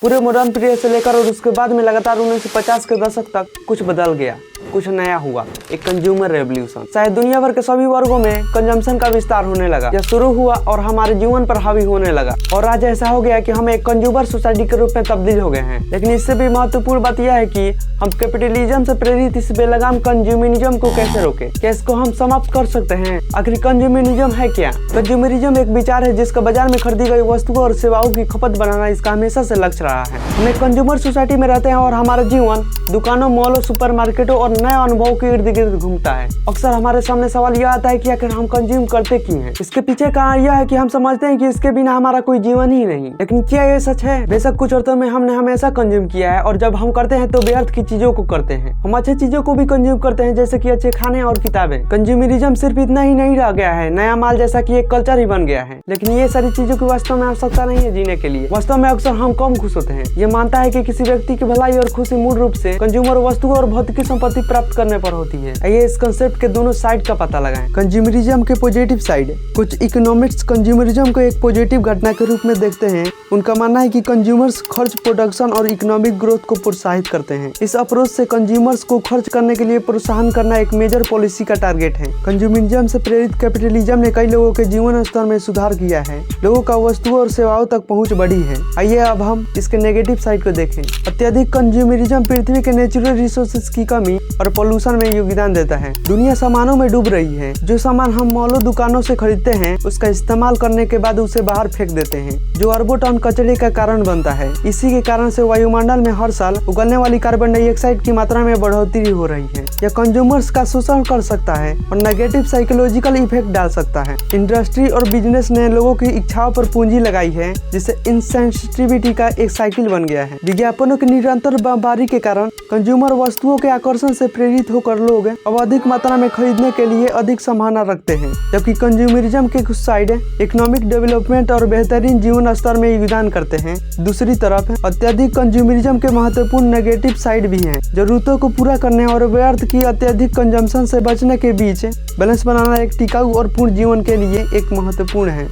पूरे modern period से लेकर और उसके बाद में लगातार 1950 के दशक तक कुछ बदल गया, कुछ नया हुआ, एक कंज्यूमर रेवोल्यूशन। शायद दुनिया भर के सभी वर्गों में कंजम्पशन का विस्तार होने लगा। यह शुरू हुआ और हमारे जीवन पर हावी होने लगा और आज ऐसा हो गया कि हम एक कंज्यूमर सोसाइटी के रूप में तब्दील हो गए हैं। लेकिन इससे भी महत्वपूर्ण बात यह है कि हम कैपिटलिज्म से प्रेरित इस बेलगाम कंज्यूमरिज्म को कैसे रोके, क्या इसको हम समाप्त कर सकते हैं? आखिर कंज्यूमरिज्म है क्या? कंज्यूमरिज्म एक विचार है जिसका बाजार में खरीदी गई वस्तुओं और सेवाओं की खपत बनाना इसका हमेशा से लक्ष्य रहा है। हम एक कंज्यूमर सोसाइटी में रहते हैं और हमारा जीवन दुकानों, मॉलों, सुपरमार्केटों और नए अनुभवों के इर्द गिर्द घूमता है। अक्सर हमारे सामने सवाल यह आता है कि आखिर हम कंज्यूम करते क्यों हैं? इसके पीछे कारण यह है कि हम समझते हैं कि इसके बिना हमारा कोई जीवन ही नहीं। लेकिन क्या ये सच है? बेशक कुछ अर्थों में हमने हमेशा कंज्यूम किया है और जब हम करते हैं तो व्यर्थ की चीजों को करते हैं। हम अच्छी चीजों को भी कंज्यूम करते हैं, जैसे कि अच्छे खाने और किताबें। कंज्यूमरिज्म सिर्फ इतना ही नहीं रह गया है, नया माल जैसा कि एक कल्चर ही बन गया है। लेकिन ये सारी चीजों की वास्तव में आवश्यकता नहीं है जीने के लिए। वास्तव में अक्सर हम कम खुश होते हैं। ये मानता है कि किसी व्यक्ति की भलाई और खुशी मूल रूप से कंज्यूमर वस्तुओं और भौतिक संपत्ति प्राप्त करने पर होती है। आइए इस कंसेप्ट के दोनों साइड का पता लगाएं। कंज्यूमरिज्म के पॉजिटिव साइड। कुछ इकोनॉमिक्स कंज्यूमरिज्म को एक पॉजिटिव घटना के रूप में देखते हैं। उनका मानना है कि कंज्यूमर्स खर्च, प्रोडक्शन और इकोनॉमिक ग्रोथ को प्रोत्साहित करते हैं। इस अप्रोच से कंज्यूमर्स को खर्च करने के लिए प्रोत्साहन करना एक मेजर पॉलिसी का टारगेट है। कंज्यूमरिज्म से प्रेरित कैपिटलिज्म ने कई लोगों के जीवन स्तर में सुधार किया है। लोगों का वस्तुओं और सेवाओं तक पहुंच बढ़ी है। आइए अब हम इसके नेगेटिव साइड को देखें। अत्यधिक कंज्यूमरिज्म पृथ्वी के नेचुरल रिसोर्सेज की कमी और पोल्यूशन में योगदान देता है। दुनिया सामानों में डूब रही है। जो सामान हम मॉलों, दुकानों से खरीदते हैं उसका इस्तेमाल करने के बाद उसे बाहर फेंक देते हैं, जो अरबों टन कचरे का कारण बनता है। इसी के कारण से वायुमंडल में हर साल उगलने वाली कार्बन डाइऑक्साइड की मात्रा में बढ़ोतरी हो रही है। यह कंज्यूमर्स का शोषण कर सकता है और नेगेटिव साइकोलॉजिकल इफेक्ट डाल सकता है। इंडस्ट्री और बिजनेस ने लोगों की इच्छाओं पर पूंजी लगाई है, जिससे इनसेंसिटिविटी का एक साइकिल बन गया है। विज्ञापनों की निरंतर बमबारी के कारण कंज्यूमर वस्तुओं के आकर्षण से प्रेरित होकर लोग अब अधिक मात्रा में खरीदने के लिए अधिक संभावना रखते हैं। जबकि कंज्यूमरिज्म के कुछ साइड इकोनॉमिक डेवलपमेंट और बेहतरीन जीवन स्तर में योगदान करते हैं। दूसरी तरफ अत्यधिक कंज्यूमरिज्म के महत्वपूर्ण नेगेटिव साइड भी हैं। जरूरतों को पूरा करने और व्यर्थ की अत्यधिक कंजम्पशन से बचने के बीच बैलेंस बनाना एक टिकाऊ और पूर्ण जीवन के लिए एक महत्वपूर्ण है।